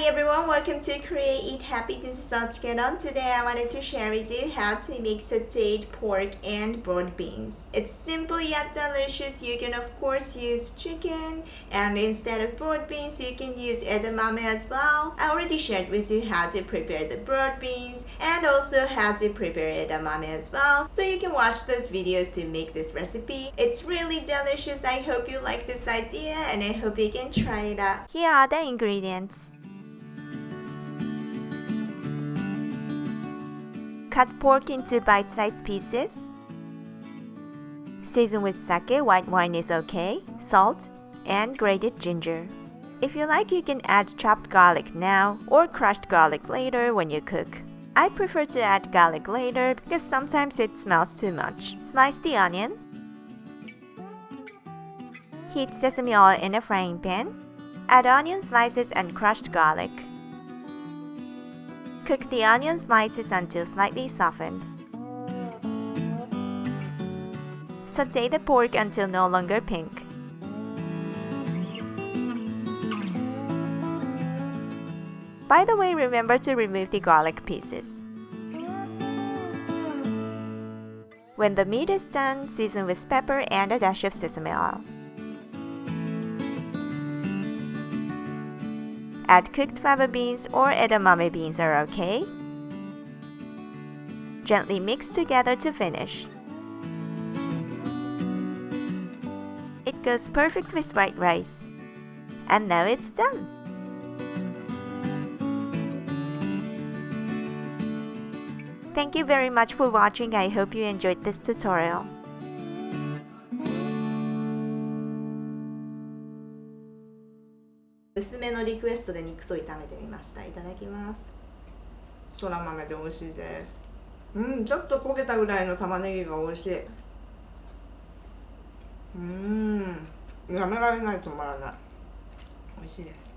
everyone, welcome to Create Eat Happy. This is OCHIKERON. Today I wanted to share with you how to make sauteed pork and broad beans. It's simple yet delicious. You can of course use chicken, and instead of broad beans you can use edamame as well. I already shared with you how to prepare the broad beans and also how to prepare edamame as well. So you can watch those videos to make this recipe. It's really delicious. I hope you like this idea and I hope you can try it out. Here are the ingredients. Cut pork into bite-sized pieces. Season with sake, white wine is okay, salt, and grated ginger. If you like, you can add chopped garlic now or crushed garlic later when you cook. I prefer to add garlic later because sometimes it smells too much. Slice the onion. Heat sesame oil in a frying pan. Add onion slices and crushed garlic. Cook the onion slices until slightly softened. Saute the pork until no longer pink. By the way, remember to remove the garlic pieces. When the meat is done, season with pepper and a dash of sesame oil. Add cooked fava beans or edamame beans are okay. Gently mix together to finish. It goes perfect with white rice. And now it's done! Thank you very much for watching. I hope you enjoyed this tutorial. 娘のリクエストで肉と炒めてみました。いただきます。そら豆で美味しいです。ちょっと焦げたぐらいの玉ねぎが美味しい。やめられない、止まらない。美味しいです。